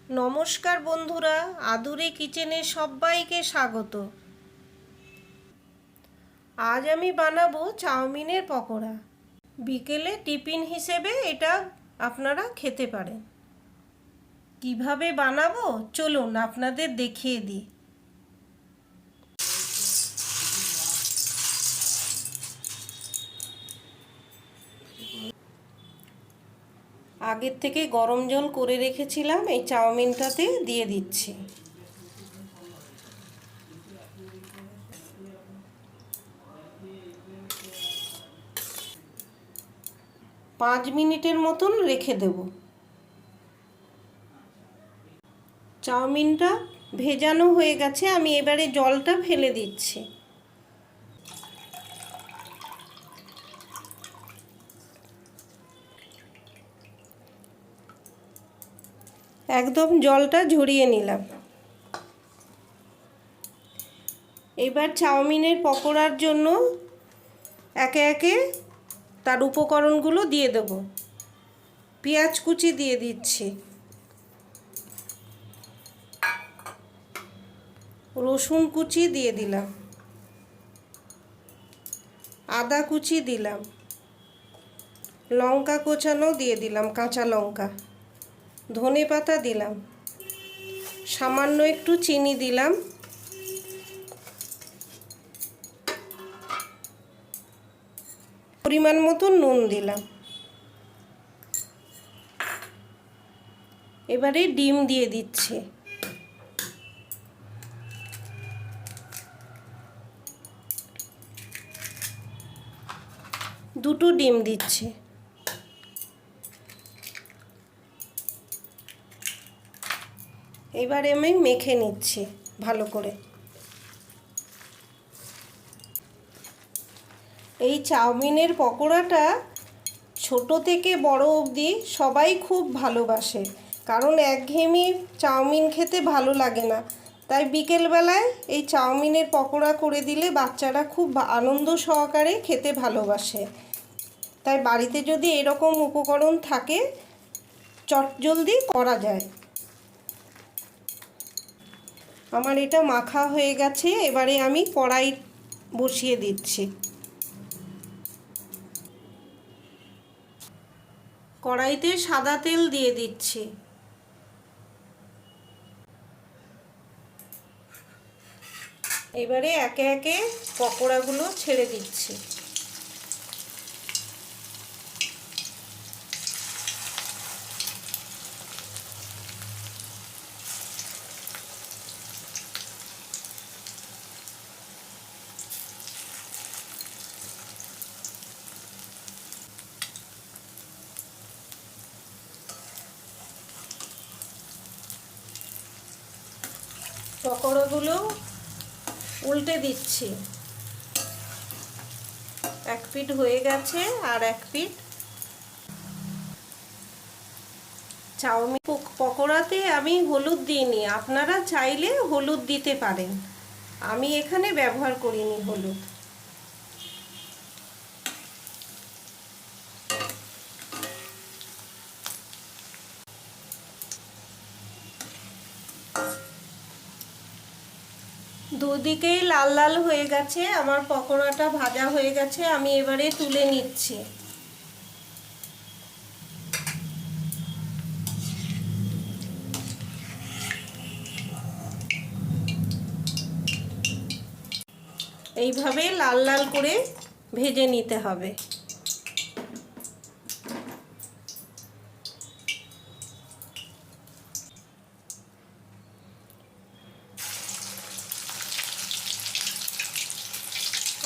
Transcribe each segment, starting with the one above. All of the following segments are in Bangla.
নমস্কার বন্ধুরা, আদুরে কিচেনে সবাইকে স্বাগত। আজ আমি বানাবো চাউমিনের পকোড়া। বিকেলে টিফিন হিসেবে এটা আপনারা খেতে পারেন। কিভাবে বানাবো চলুন আপনাদের দেখিয়ে দিই। আগের থেকে গরম জল করে রেখেছিলাম, এই চাউমিনটাতে দিয়ে দিচ্ছি। পাঁচ মিনিটের মতন রেখে দেব। চাউমিনটা ভেজানো হয়ে গেছে, আমি এবারে জলটা ফেলে দিচ্ছি। একদম জলটা ঝরিয়ে নিলাম। এবার চাউমিনের পকোড়ার জন্য একে একে তার উপকরণগুলো দিয়ে দেব। পেঁয়াজ কুচি দিয়ে দিচ্ছি, রসুন কুচি দিয়ে দিলাম, আদা কুচি দিলাম, লঙ্কা কোচানো দিয়ে দিলাম, কাঁচা লঙ্কা, ধনে পাতা দিলাম, সামান্য একটু চিনি দিলাম, পরিমাণ মতো নুন দিলাম। এবারে ডিম দিয়ে দিচ্ছি। দুটো ডিম দিচ্ছি। এবারে আমি মেখে নিচ্ছি ভালো করে। এই চাউমিনের পকোড়াটা ছোট থেকে বড় অবধি সবাই খুব ভালোবাসে, কারণ একঘেয়েমি চাউমিন খেতে ভালো লাগে না। তাই বিকেলবেলায় এই চাউমিনের পকোড়া করে দিলে বাচ্চারা খুব আনন্দ সহকারে খেতে ভালোবাসে। তাই বাড়িতে যদি এরকম উপকরণ থাকে চটজলদি করা যায়। আমার এটা মাখা হয়ে গেছে, এবারে আমি কড়াই বসিয়ে দিচ্ছি। কড়াইতে সাদা তেল দিয়ে দিচ্ছি। এবারে একে একে পকোড়াগুলো ছেড়ে দিচ্ছি। পকোড়াগুলো উল্টে দিচ্ছি। এক পিঠ হয়ে গেছে, আর এক পিঠ। চাউমিন পকোড়াতে আমি হলুদ দিইনি, আপনারা চাইলে হলুদ দিতে পারেন, আমি এখানে ব্যবহার করিনি হলুদ। দুদিকেই লাল লাল হয়ে গেছে, আমার পকোড়াটা ভাজা হয়ে গেছে, আমি এবারে তুলে নিচ্ছি। এইভাবে লাল লাল করে ভেজে নিতে হবে।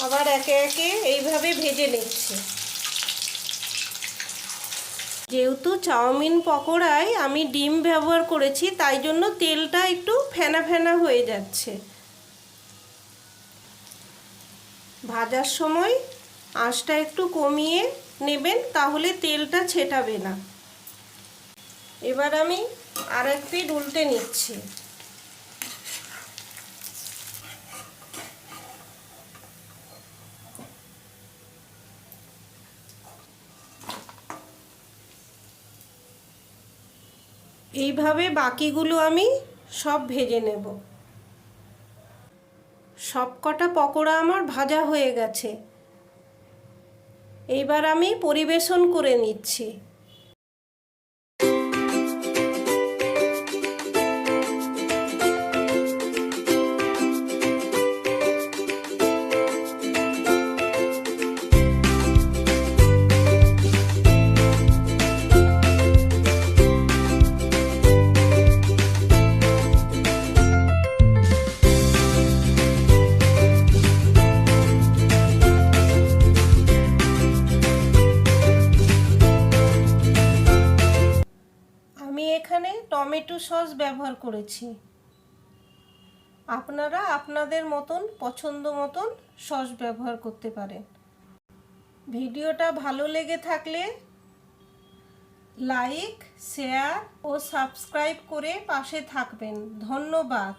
আবার একে একে এইভাবে ভেজে নিচ্ছি। যেহেতু চাউমিন পকোড়ায় আমি ডিম ব্যবহার করেছি, তাই জন্য তেলটা একটু ফেনা ফেনা হয়ে যাচ্ছে। ভাজার সময় আঁচটা একটু কমিয়ে নেবেন, তাহলে তেলটা ছেটাবে না। এবার আমি আরেক পিঠ উল্টে নিচ্ছি। এইভাবে বাকিগুলো আমি সব ভেজে নেব। সব কটা পকোড়া আমার ভাজা হয়ে গেছে। এইবার আমি পরিবেশন করে নিচ্ছি। আমি এখানে টমেটো সস ব্যবহার করেছি। আপনারা আপনাদের মতন পছন্দ মতন সস ব্যবহার করতে পারেন। ভিডিওটা ভালো লেগে থাকলে লাইক, শেয়ার ও সাবস্ক্রাইব করে পাশে থাকবেন। ধন্যবাদ।